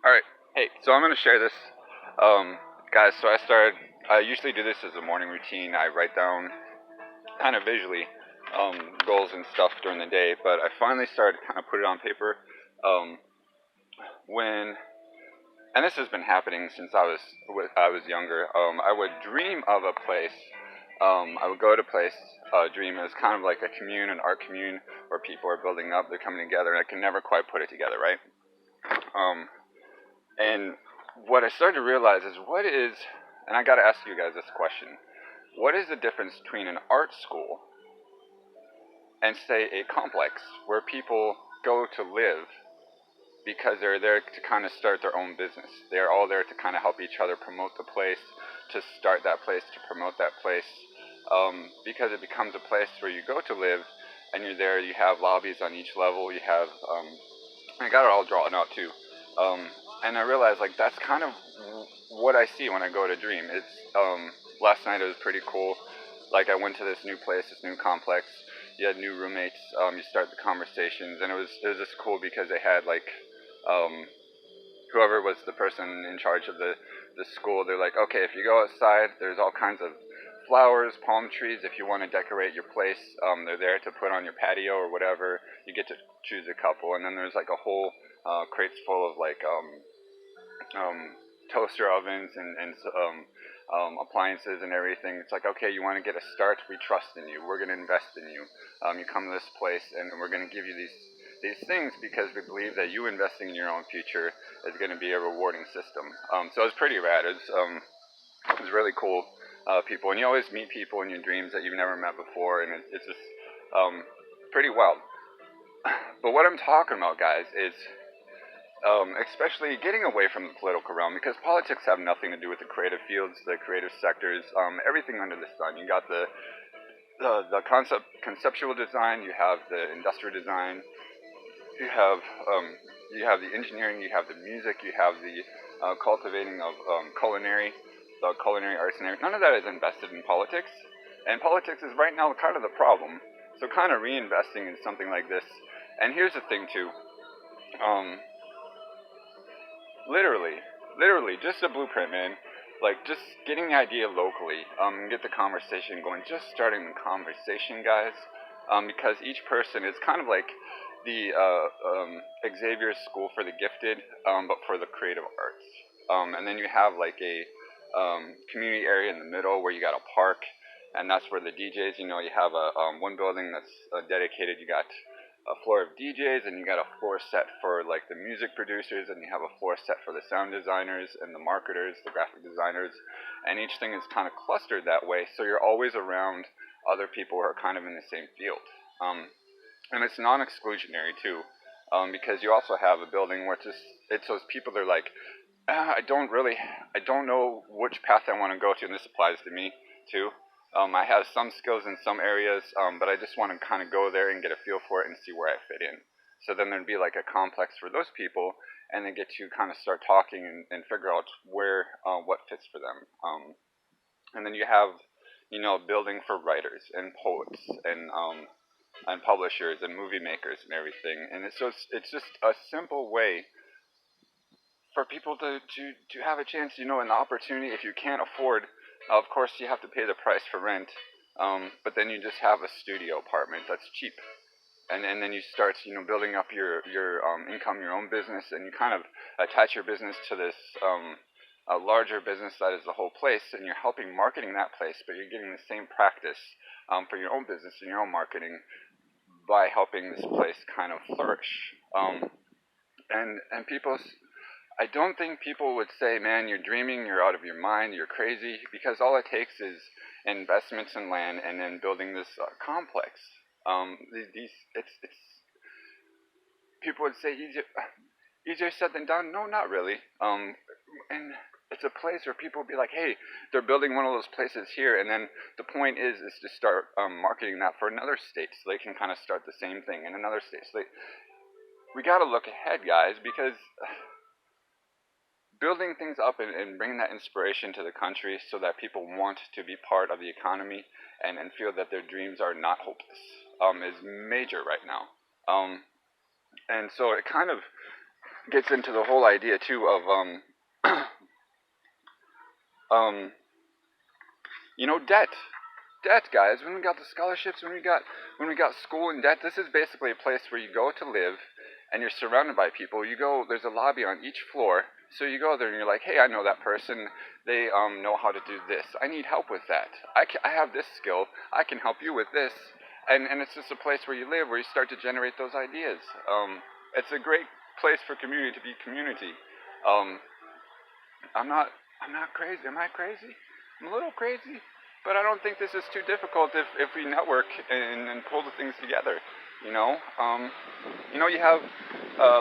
Alright, hey, so I'm going to share this. Um, Guys, I usually do this as a morning routine. I write down kind of visually goals and stuff during the day, but I finally started to kind of put it on paper um, when, and this has been happening since I was younger. I would dream of a place. I would go to a place, dream as kind of like a commune, an art commune, where people are building up, they're coming together, and I can never quite put it together, right? Um, And what I started to realize is and I got to ask you guys this question: what is the difference between an art school and, say, a complex where people go to live because they're there to kind of start their own business? They're all there to kind of help each other promote the place, to start that place, to promote that place, because it becomes a place where you go to live and you're there. You have lobbies on each level. You have I got it all drawn out too. Um, and I realized like that's kind of what I see when I go to Dream. It's last night it was pretty cool. Like I went to this new place, this new complex. You had new roommates. You start the conversations, and it was just cool because they had like um, whoever was the person in charge of the school. They're like, okay, if you go outside, there's all kinds of flowers, palm trees. If you want to decorate your place, they're there to put on your patio or whatever. You get to choose a couple, and then there's like a whole crates full of like um, toaster ovens and appliances and everything. It's like, okay, you want to get a start? We trust in you. We're going to invest in you. You come to this place, and we're going to give you these things because we believe that you investing in your own future is going to be a rewarding system. So it was pretty rad. It was really cool people, and you always meet people in your dreams that you've never met before, and it's just pretty wild. But what I'm talking about, guys, is especially getting away from the political realm, because politics have nothing to do with the creative fields, the creative sectors, everything under the sun. You got the conceptual design, you have the industrial design, you have the engineering, you have the music, you have the cultivating of the culinary arts and everything. None of that is invested in politics, and politics is right now kind of the problem. So kind of reinvesting in something like this. And here's the thing too. Um, Literally, literally, just a blueprint, man. Like just getting the idea locally, get the conversation going. Just starting the conversation, guys, because each person is kind of like the Xavier School for the Gifted, but for the creative arts. And then you have like a community area in the middle where you got a park, and that's where the DJs. You have a one building that's dedicated. You got a floor of DJs, and you got a floor set for like the music producers, and you have a floor set for the sound designers and the marketers, the graphic designers, and each thing is kind of clustered that way, so you're always around other people who are kind of in the same field. And it's non-exclusionary too, because you also have a building where it's those people that are like, I don't know which path I want to go to, and this applies to me too. I have some skills in some areas, but I just want to kind of go there and get a feel for it and see where I fit in. So then there'd be like a complex for those people, and they get to kind of start talking and figure out what fits for them. And then you have, a building for writers and poets and publishers and movie makers and everything. And it's just a simple way for people to have a chance, an opportunity. If you can't afford, of course, you have to pay the price for rent, but then you just have a studio apartment that's cheap. And then you start, building up your income, your own business, and you kind of attach your business to this a larger business that is the whole place, and you're helping marketing that place, but you're getting the same practice for your own business and your own marketing by helping this place kind of flourish. And people, I don't think people would say, "Man, you're dreaming, you're out of your mind, you're crazy," because all it takes is investments in land and then building this complex. It's people would say easier said than done. No, not really. And it's a place where people would be like, "Hey, they're building one of those places here," and then the point is to start marketing that for another state, so they can kind of start the same thing in another state. We got to look ahead, guys, because building things up and bringing that inspiration to the country so that people want to be part of the economy and feel that their dreams are not hopeless is major right now. And so it kind of gets into the whole idea too of um, debt. Debt, guys. When we got the scholarships, when we got school in debt, this is basically a place where you go to live, and you're surrounded by people. You go. There's a lobby on each floor, so you go there and you're like, hey, I know that person. They know how to do this. I need help with that. I have this skill. I can help you with this. And it's just a place where you live, where you start to generate those ideas. It's a great place for community to be community. Um, I'm not crazy. Am I crazy? I'm a little crazy, but I don't think this is too difficult if we network and pull the things together. You have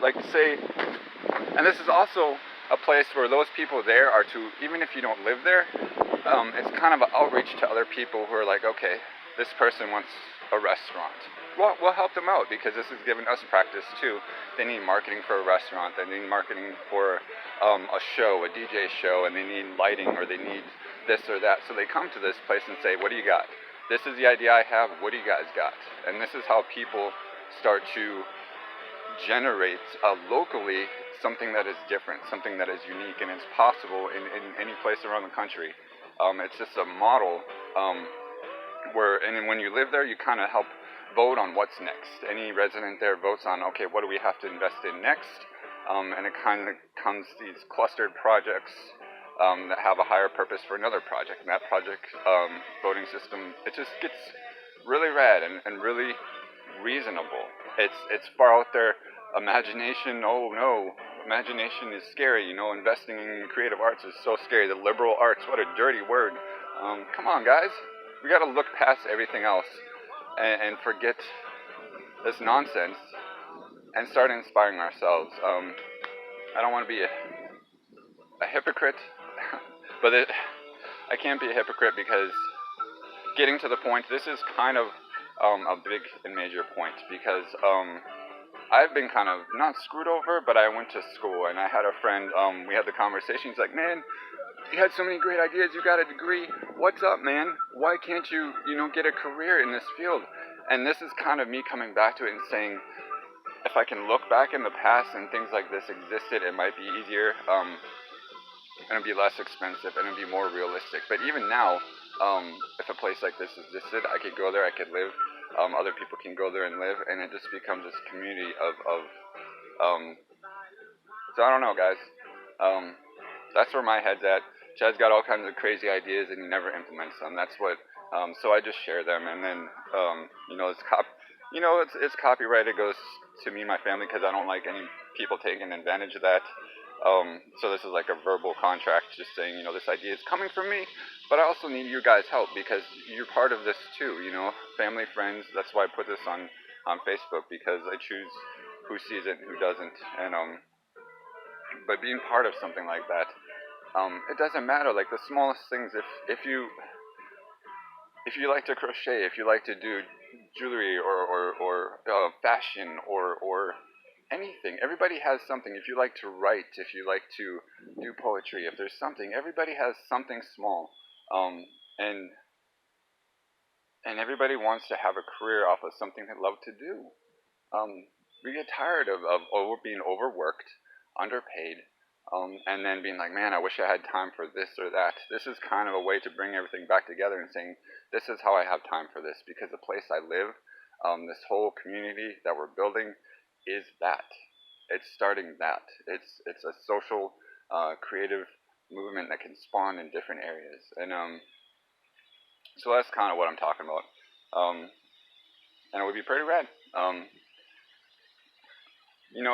like say, and this is also a place where those people there are to, even if you don't live there, it's kind of an outreach to other people who are like, okay, this person wants a restaurant. Well, we'll help them out because this is giving us practice too. They need marketing for a restaurant. They need marketing for a show, a DJ show, and they need lighting or they need this or that. So they come to this place and say, what do you got? This is the idea I have. What do you guys got? And this is how people start to generate locally something that is different, something that is unique, and it's possible in any place around the country. It's just a model and when you live there, you kind of help vote on what's next. Any resident there votes on, okay, what do we have to invest in next? And it kind of comes these clustered projects that have a higher purpose for another project. And that project voting system, it just gets really rad and really reasonable. It's far out there. Imagination, oh no, imagination is scary. Investing in creative arts is so scary. The liberal arts, what a dirty word. Come on, guys. We got to look past everything else and forget this nonsense and start inspiring ourselves. I don't want to be a hypocrite, but I can't be a hypocrite because getting to the point, this is kind of a big and major point because I've been kind of not screwed over, but I went to school and I had a friend, we had the conversation, he's like, man, you had so many great ideas, you got a degree, what's up, man? Why can't you, get a career in this field? And this is kind of me coming back to it and saying, if I can look back in the past and things like this existed, it might be easier, and it'd be less expensive, and it'd be more realistic. But even now, if a place like this existed, I could go there, I could live, other people can go there and live, and it just becomes this community of so I don't know, guys. That's where my head's at. Chad's got all kinds of crazy ideas and he never implements them. That's what. So I just share them, and then it's copyrighted. It goes to me and my family because I don't like any people taking advantage of that. So this is like a verbal contract, just saying this idea is coming from me, but I also need you guys' help because you're part of this too. Family, friends. That's why I put this on Facebook because I choose who sees it and who doesn't, and but being part of something like that. It doesn't matter, like the smallest things. If you like to crochet, if you like to do jewelry or fashion or anything, everybody has something. If you like to write, if you like to do poetry, if there's something, everybody has something small, and everybody wants to have a career off of something they love to do. We get tired of being overworked, underpaid. And then being like, man, I wish I had time for this or that. This is kind of a way to bring everything back together and saying, this is how I have time for this. Because the place I live, this whole community that we're building is that. It's starting that. It's a social, creative movement that can spawn in different areas. And so that's kind of what I'm talking about. And it would be pretty rad.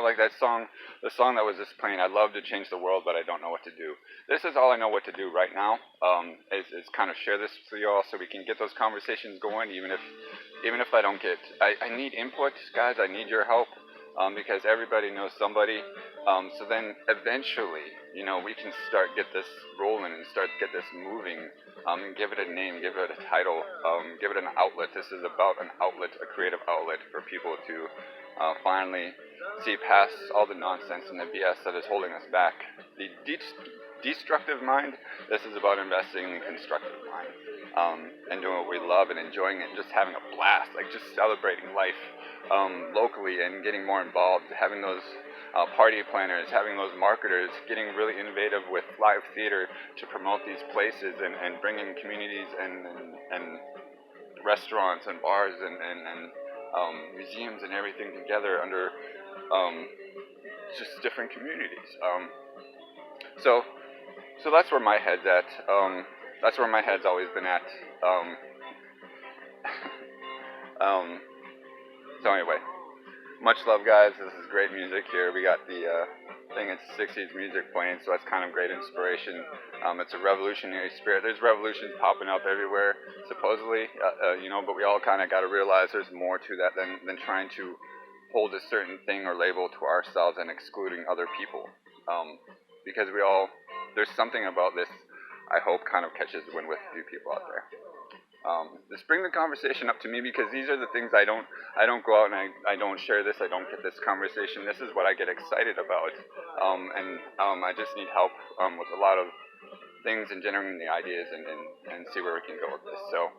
Like that song, the song that was just playing, I'd love to change the world, but I don't know what to do. This is all I know what to do right now, is kind of share this with you all so we can get those conversations going, even if I don't get, I need input, guys, I need your help, because everybody knows somebody, so then eventually, we can get this rolling and get this moving, and give it a name, give it a title, give it an outlet. This is about an outlet, a creative outlet for people to finally see past all the nonsense and the BS that is holding us back. The destructive mind, this is about investing in the constructive mind, and doing what we love and enjoying it and just having a blast, like just celebrating life locally and getting more involved, having those party planners, having those marketers, getting really innovative with live theater to promote these places and bringing communities and restaurants and bars and museums and everything together under just different communities. So that's where my head's at. That's where my head's always been at. So anyway, much love, guys. This is great music here. We got the thing, it's 60s music playing, so that's kind of great inspiration. It's a revolutionary spirit. There's revolutions popping up everywhere, supposedly, but we all kind of got to realize there's more to that than trying to hold a certain thing or label to ourselves and excluding other people. Because there's something about this, I hope, kind of catches the wind with a few people out there. Just bring the conversation up to me, because these are the things I don't go out and I don't share this. I don't get this conversation. This is what I get excited about, I just need help with a lot of things and generating the ideas and see where we can go with this. So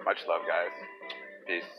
much love, guys. Peace.